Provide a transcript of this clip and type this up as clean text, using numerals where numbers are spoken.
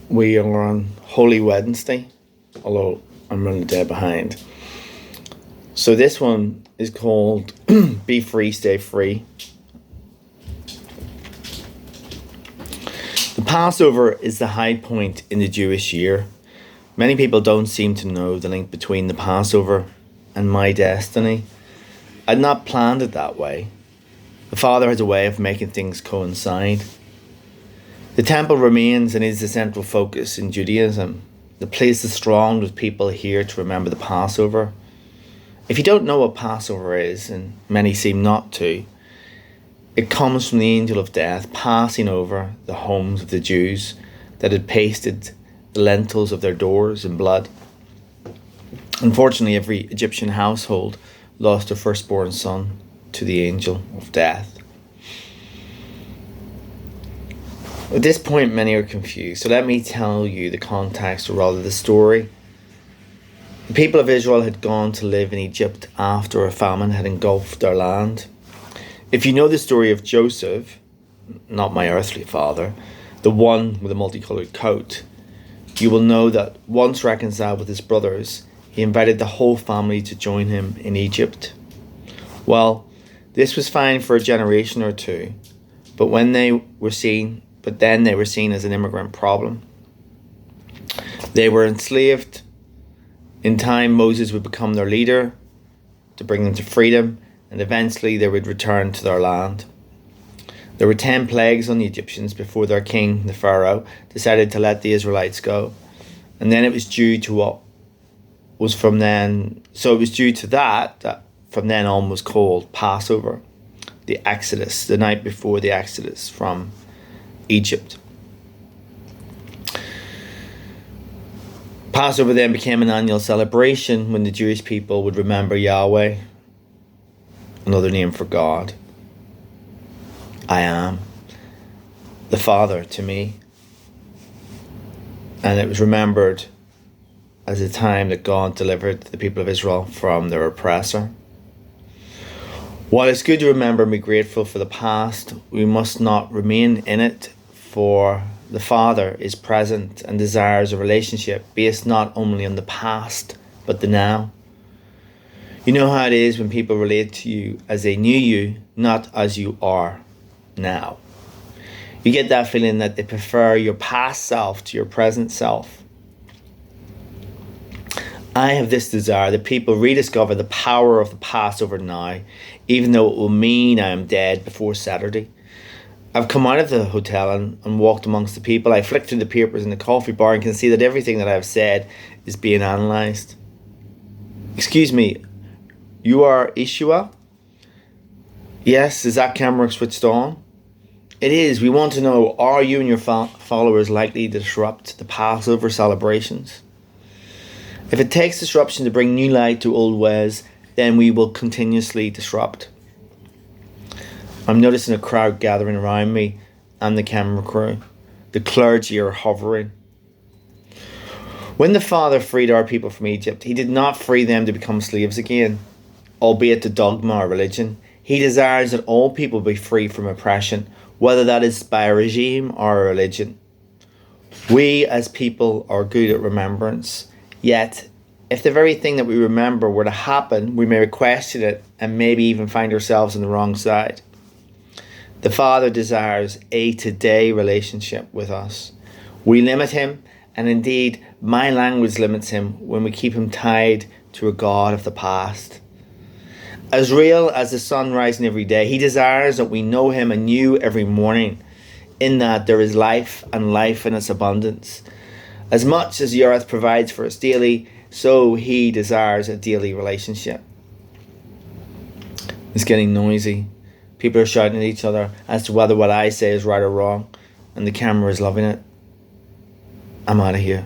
We are on Holy Wednesday, although I'm running a day behind. So this one is called Be Free, Stay Free. The Passover is the high point in the Jewish year. Many people don't seem to know the link between the Passover and my destiny. I'd not planned it that way. The Father has a way of making things coincide. The temple remains and is the central focus in Judaism. The place is thronged with people here to remember the Passover. If you don't know what Passover is, and many seem not to, it comes from the angel of death passing over the homes of the Jews that had pasted the lintels of their doors in blood. Unfortunately, every Egyptian household lost their firstborn son to the angel of death. At this point, many are confused, so let me tell you the context, or rather the story. The people of Israel had gone to live in Egypt after a famine had engulfed their land. If you know the story of Joseph, not my earthly father, the one with a multicoloured coat, you will know that once reconciled with his brothers, he invited the whole family to join him in Egypt. Well, this was fine for a generation or two, but then they were seen as an immigrant problem. They were enslaved. In time, Moses would become their leader to bring them to freedom, and eventually they would return to their land. There were 10 plagues on the Egyptians before their king, the Pharaoh, decided to let the Israelites go. And then it was due to that from then on was called Passover, the Exodus, the night before the Exodus from Egypt. Passover then became an annual celebration when the Jewish people would remember Yahweh, another name for God. I am the Father to me. And it was remembered as a time that God delivered the people of Israel from their oppressor. While it's good to remember and be grateful for the past, we must not remain in it, for the Father is present and desires a relationship based not only on the past, but the now. You know how it is when people relate to you as they knew you, not as you are now. You get that feeling that they prefer your past self to your present self. I have this desire that people rediscover the power of the Passover now, even though it will mean I am dead before Saturday. I've come out of the hotel and walked amongst the people. I flick through the papers in the coffee bar and can see that everything that I've said is being analysed. Excuse me, you are Ishua? Yes, is that camera switched on? It is. We want to know, are you and your followers likely to disrupt the Passover celebrations? If it takes disruption to bring new light to old ways, then we will continuously disrupt. I'm noticing a crowd gathering around me and the camera crew. The clergy are hovering. When the Father freed our people from Egypt, he did not free them to become slaves again, albeit to dogma or religion. He desires that all people be free from oppression, whether that is by a regime or a religion. We as people are good at remembrance. Yet, if the very thing that we remember were to happen, we may question it and maybe even find ourselves on the wrong side. The Father desires a today relationship with us. We limit him, and indeed, my language limits him when we keep him tied to a God of the past. As real as the sun rising every day, he desires that we know him anew every morning, in that there is life and life in its abundance. As much as the earth provides for us daily, so he desires a daily relationship. It's getting noisy. People are shouting at each other as to whether what I say is right or wrong, and the camera is loving it. I'm out of here.